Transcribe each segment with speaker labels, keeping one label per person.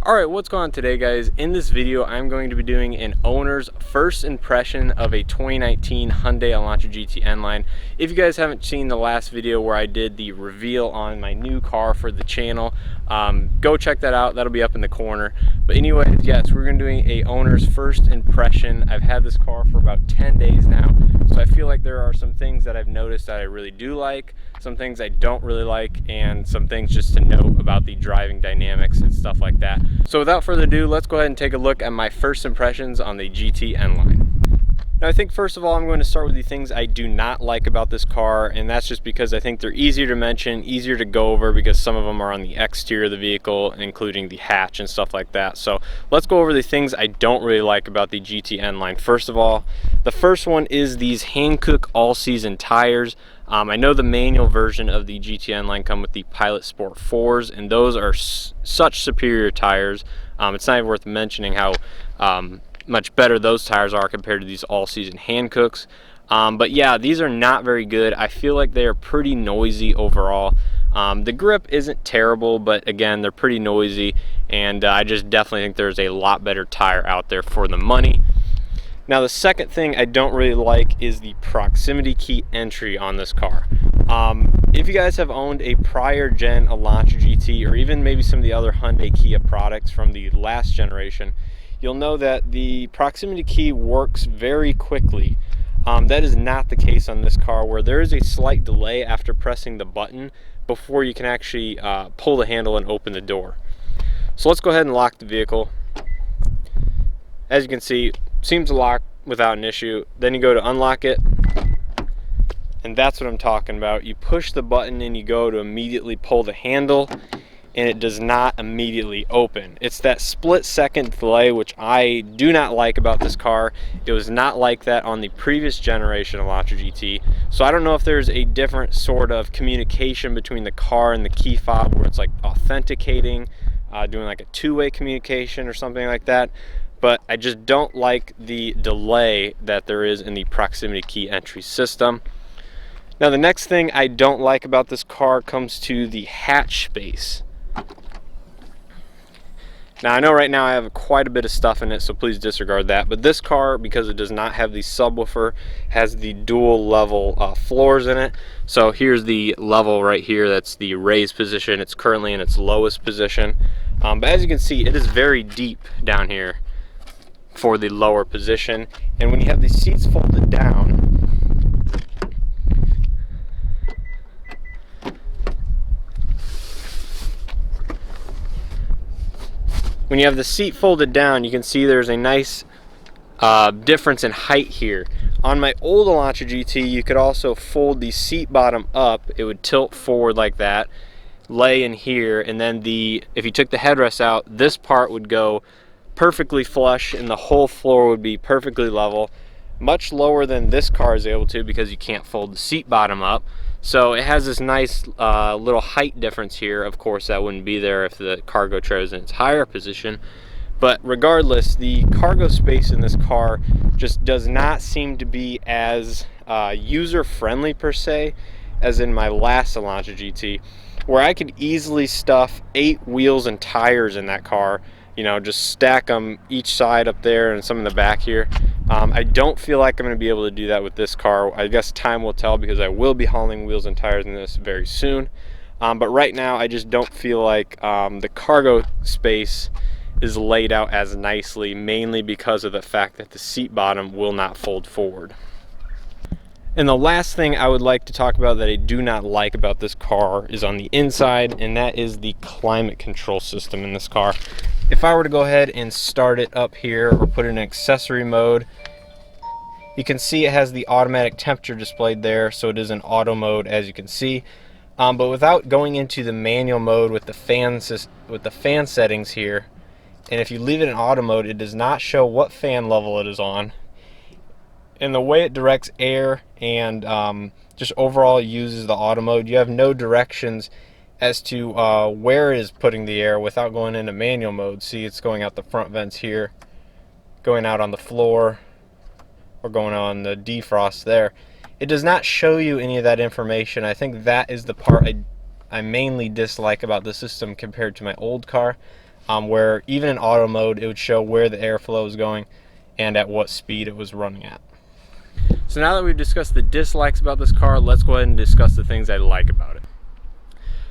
Speaker 1: Alright, what's going on today, guys? In this video, I'm going to be doing an owner's first impression of a 2019 Hyundai Elantra GT line. If you guys haven't seen the last video where I did the reveal on my new car for the channel, go check that out. That'll be up in the corner. But anyways, yes, we're going to be doing a owner's first impression. I've had this car for about 10 days now, so I feel like there are some things that I've noticed that I really do like, some things I don't really like, and some things just to note about the driving dynamics and stuff like that. So without further ado, let's go ahead and take a look at my first impressions on the GT line. Now I think first of all, I'm going to start with the things I do not like about this car, and that's just because I think they're easier to mention, easier to go over, because some of them are on the exterior of the vehicle, including the hatch and stuff like that. So let's go over the things I don't really like about the GT line. First of all, the first one is these Hankook all-season tires. I know the manual version of the GT line come with the Pilot Sport 4s, and those are such superior tires. It's not even worth mentioning how much better those tires are compared to these all-season Hankooks. But yeah, these are not very good. I feel like they are pretty noisy overall. The grip isn't terrible, but again, they're pretty noisy, and I just definitely think there's a lot better tire out there for the money. Now the second thing I don't really like is the proximity key entry on this car. If you guys have owned a prior gen Elantra GT, or even maybe some of the other Hyundai Kia products from the last generation, you'll know that the proximity key works very quickly. That is not the case on this car, where there is a slight delay after pressing the button before you can actually pull the handle and open the door. So let's go ahead and lock the vehicle. As you can see, seems to lock without an issue. Then you go to unlock it, and that's what I'm talking about. You push the button and you go to immediately pull the handle, and it does not immediately open. It's that split-second delay, which I do not like about this car. It was not like that on the previous generation Elantra GT. So I don't know if there's a different sort of communication between the car and the key fob, where it's like authenticating, doing like a two-way communication or something like that. But I just don't like the delay that there is in the proximity key entry system. Now the next thing I don't like about this car comes to the hatch space. Now I know right now I have quite a bit of stuff in it, so please disregard that. But this car, because it does not have the subwoofer, has the dual level floors in it. So here's the level right here, that's the raised position. It's currently in its lowest position. But as you can see, it is very deep down here for the lower position. And when you have the seats folded down, when you have the seat folded down, you can see there's a nice difference in height here. On my old Elantra GT, you could also fold the seat bottom up. It would tilt forward like that, lay in here, and then if you took the headrest out, this part would go perfectly flush and the whole floor would be perfectly level, much lower than this car is able to, because you can't fold the seat bottom up. So it has this nice little height difference here. Of course, that wouldn't be there if the cargo tray was in its higher position. But regardless, the cargo space in this car just does not seem to be as user-friendly per se as in my last Elantra GT, where I could easily stuff 8 wheels and tires in that car. You know, just stack them each side up there and some in the back here. I don't feel like I'm going to be able to do that with this car. I guess time will tell, because I will be hauling wheels and tires in this very soon. But right now, I just don't feel like the cargo space is laid out as nicely, mainly because of the fact that the seat bottom will not fold forward. And the last thing I would like to talk about that I do not like about this car is on the inside, and that is the climate control system in this car. If I were to go ahead and start it up here or put it in accessory mode, you can see it has the automatic temperature displayed there, so it is in auto mode, as you can see. But without going into the manual mode with the fan settings here, and if you leave it in auto mode, it does not show what fan level it is on. And the way it directs air and just overall uses the auto mode, you have no directions as to where it is putting the air without going into manual mode. See, it's going out the front vents here, going out on the floor, or going on the defrost there. It does not show you any of that information. I think that is the part I mainly dislike about the system compared to my old car. where even in auto mode, it would show where the airflow was going and at what speed it was running at. So now that we've discussed the dislikes about this car, let's go ahead and discuss the things I like about it.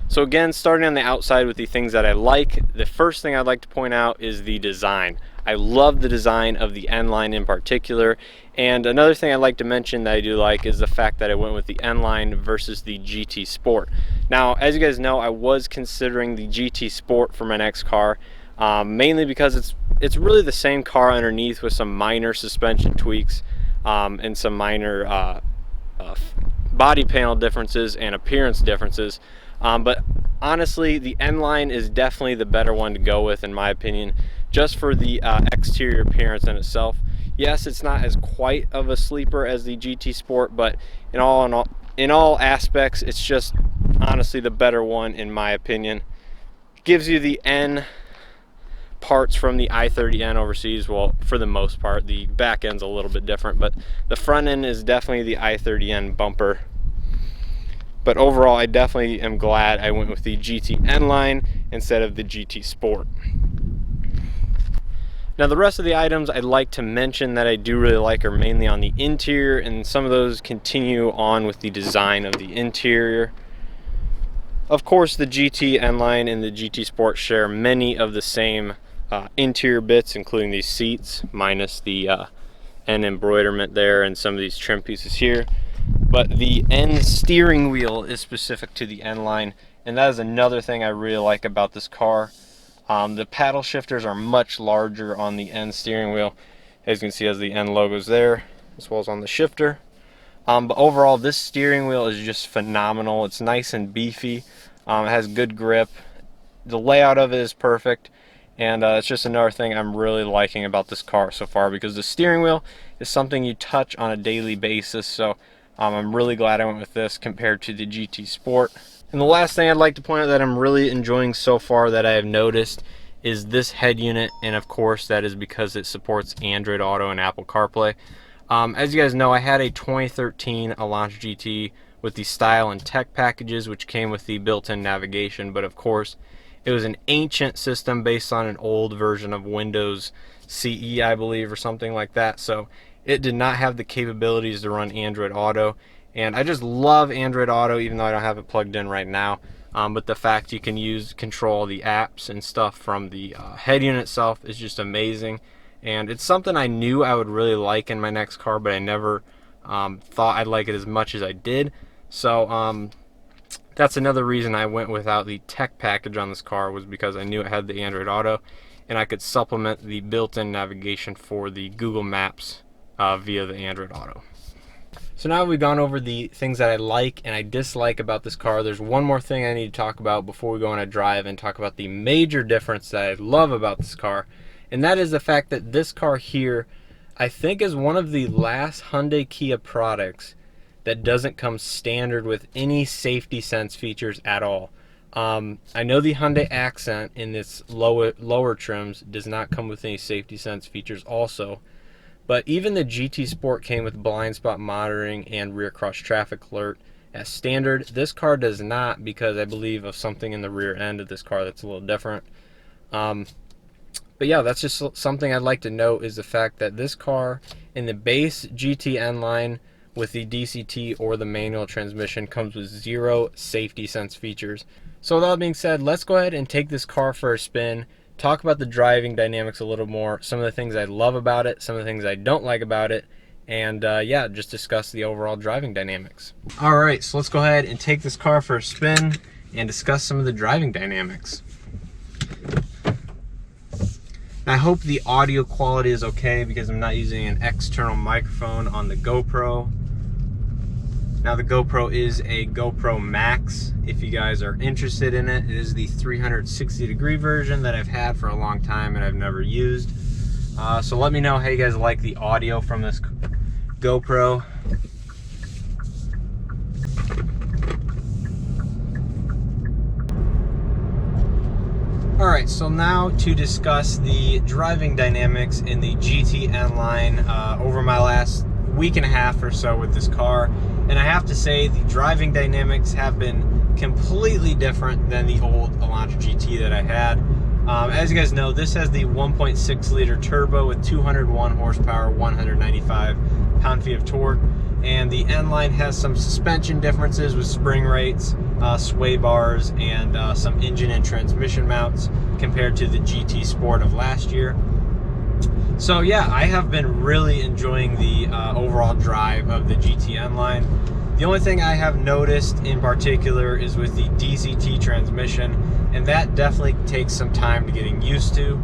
Speaker 1: So again, starting on the outside with the things that I like, the first thing I'd like to point out is the design. I love the design of the N-Line in particular. And another thing I'd like to mention that I do like is the fact that I went with the N-Line versus the GT Sport. Now, as you guys know, I was considering the GT Sport for my next car, mainly because it's really the same car underneath with some minor suspension tweaks and some minor body panel differences and appearance differences. But honestly, the N-Line is definitely the better one to go with, in my opinion, just for the exterior appearance in itself. Yes, it's not as quite of a sleeper as the GT Sport, but in all aspects, it's just honestly the better one, in my opinion. Gives you the N parts from the i30N overseas. Well, for the most part, the back end's a little bit different, but the front end is definitely the i30N bumper. But overall, I definitely am glad I went with the GT N-Line instead of the GT Sport. Now, the rest of the items I'd like to mention that I do really like are mainly on the interior, and some of those continue on with the design of the interior. Of course, the GT N-Line and the GT Sport share many of the same interior bits, including these seats, minus the N embroiderment there and some of these trim pieces here. But the N steering wheel is specific to the N-Line, and that is another thing I really like about this car. The paddle shifters are much larger on the N steering wheel. As you can see, as the N logo's there, as well as on the shifter. But overall, this steering wheel is just phenomenal. It's nice and beefy. It has good grip. The layout of it is perfect. And it's just another thing I'm really liking about this car so far, because the steering wheel is something you touch on a daily basis. So I'm really glad I went with this compared to the GT Sport. And the last thing I'd like to point out that I'm really enjoying so far that I have noticed is this head unit, and of course that is because it supports Android Auto and Apple CarPlay. As you guys know, I had a 2013 Elantra GT with the style and tech packages, which came with the built-in navigation, but of course it was an ancient system based on an old version of Windows CE, I believe, or something like that. So it did not have the capabilities to run Android Auto. And I just love Android Auto, even though I don't have it plugged in right now. But the fact you can control the apps and stuff from the head unit itself is just amazing. And it's something I knew I would really like in my next car, but I never thought I'd like it as much as I did. So that's another reason I went without the tech package on this car, was because I knew it had the Android Auto, and I could supplement the built-in navigation for the Google Maps via the Android Auto. So now we've gone over the things that I like and I dislike about this car. There's one more thing I need to talk about before we go on a drive and talk about the major difference that I love about this car, and that is the fact that this car here, I think, is one of the last Hyundai Kia products that doesn't come standard with any safety sense features at all. I know the Hyundai Accent in its lower trims does not come with any safety sense features also, but even the GT Sport came with blind spot monitoring and rear cross traffic alert as standard. This car does not, because I believe of something in the rear end of this car that's a little different. But yeah, that's just something I'd like to note, is the fact that this car in the base GT N-Line with the DCT or the manual transmission comes with 0 safety sense features. So with all that being said, let's go ahead and take this car for a spin, talk about the driving dynamics a little more, some of the things I love about it, some of the things I don't like about it, and yeah, just discuss the overall driving dynamics. All right, so let's go ahead and take this car for a spin and discuss some of the driving dynamics. I hope the audio quality is okay, because I'm not using an external microphone on the GoPro. Now, the GoPro is a GoPro Max. If you guys are interested in it, it is the 360-degree version that I've had for a long time and I've never used. So let me know how you guys like the audio from this GoPro. Alright, so now to discuss the driving dynamics in the GT N-Line over my last week and a half or so with this car. And I have to say, the driving dynamics have been completely different than the old Elantra GT that I had. As you guys know, this has the 1.6 liter turbo with 201 horsepower, 195 pound-feet of torque. And the N-Line has some suspension differences with spring rates, sway bars, and some engine and transmission mounts compared to the GT Sport of last year. So yeah, I have been really enjoying the overall drive of the GT N-Line. The only thing I have noticed in particular is with the DCT transmission, and that definitely takes some time to getting used to.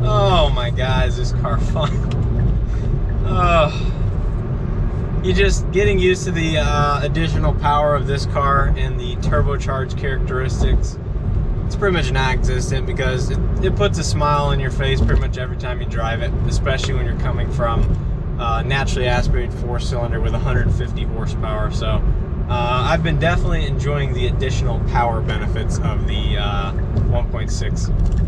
Speaker 1: Oh my God, is this car fun? Oh, you're just getting used to the additional power of this car and the turbocharged characteristics. It's pretty much non-existent because it puts a smile on your face pretty much every time you drive it, especially when you're coming from naturally aspirated 4-cylinder with 150 horsepower. So I've been definitely enjoying the additional power benefits of the 1.6.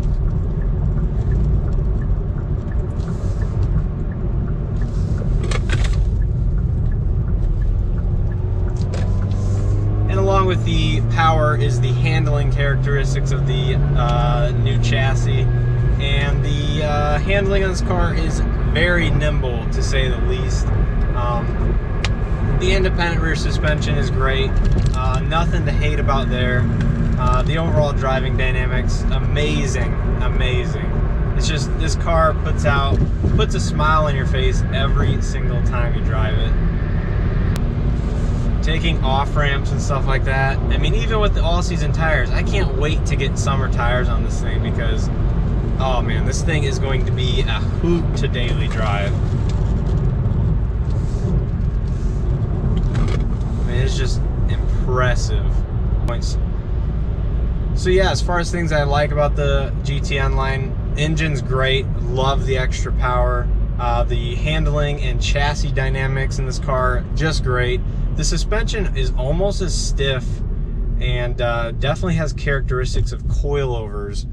Speaker 1: Along with the power is the handling characteristics of the new chassis, and the handling on this car is very nimble, to say the least. The independent rear suspension is great, nothing to hate about there. The overall driving dynamics, amazing. It's just, this car puts a smile on your face every single time you drive it. Taking off ramps and stuff like that. I mean, even with the all-season tires, I can't wait to get summer tires on this thing because, oh man, this thing is going to be a hoot to daily drive. I mean, it's just impressive. So yeah, as far as things I like about the GT N-Line, engine's great, love the extra power. The handling and chassis dynamics in this car, just great. The suspension is almost as stiff and definitely has characteristics of coilovers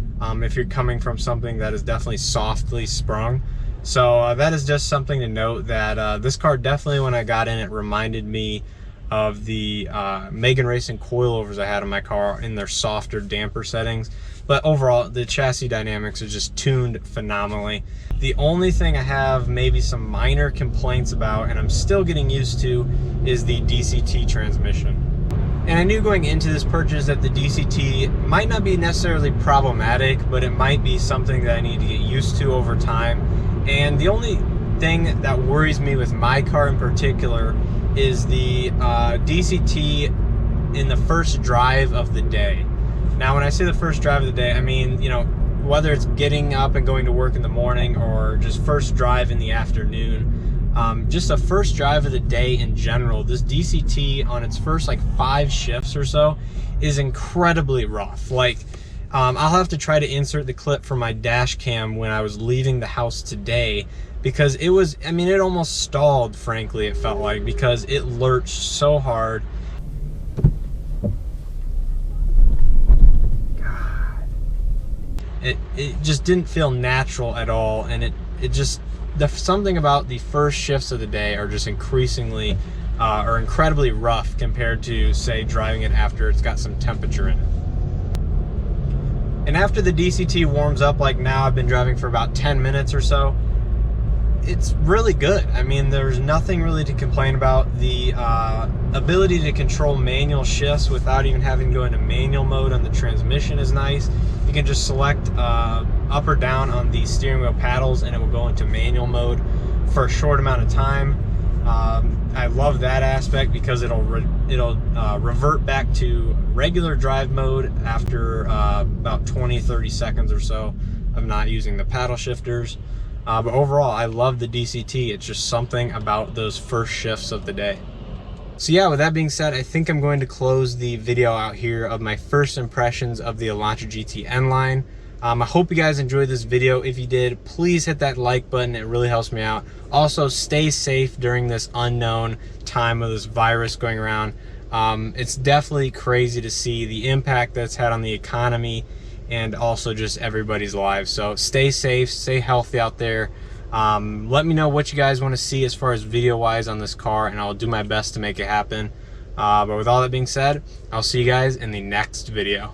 Speaker 1: if you're coming from something that is definitely softly sprung. So that is just something to note, that this car definitely, when I got in it, reminded me of the Megan Racing coilovers I had in my car in their softer, damper settings. But overall, the chassis dynamics are just tuned phenomenally. The only thing I have maybe some minor complaints about, and I'm still getting used to, is the DCT transmission. And I knew going into this purchase that the DCT might not be necessarily problematic, but it might be something that I need to get used to over time. And the only thing that worries me with my car in particular is the DCT in the first drive of the day. Now, when I say the first drive of the day, I mean, you know, whether it's getting up and going to work in the morning or just first drive in the afternoon, just a first drive of the day in general, this DCT on its first like 5 shifts or so is incredibly rough. Like, I'll have to try to insert the clip from my dash cam when I was leaving the house today, because it was, I mean, it almost stalled, frankly, it felt like, because it lurched so hard. It just didn't feel natural at all, and it just, something about the first shifts of the day are just increasingly or incredibly rough compared to, say, driving it after it's got some temperature in it. And after the DCT warms up, like now, I've been driving for about 10 minutes or so, it's really good. I mean, there's nothing really to complain about. The ability to control manual shifts without even having to go into manual mode on the transmission is nice. You can just select up or down on the steering wheel paddles and it will go into manual mode for a short amount of time. I love that aspect because it'll revert back to regular drive mode after about 20-30 seconds or so of not using the paddle shifters. But overall, I love the DCT. It's just something about those first shifts of the day. So yeah, with that being said, I think I'm going to close the video out here of my first impressions of the Elantra GT N-Line. I hope you guys enjoyed this video. If you did, please hit that like button. It really helps me out. Also, stay safe during this unknown time of this virus going around. It's definitely crazy to see the impact that's had on the economy and also just everybody's lives. So stay safe, stay healthy out there. Let me know what you guys want to see as far as video wise on this car, and I'll do my best to make it happen. But with all that being said, I'll see you guys in the next video.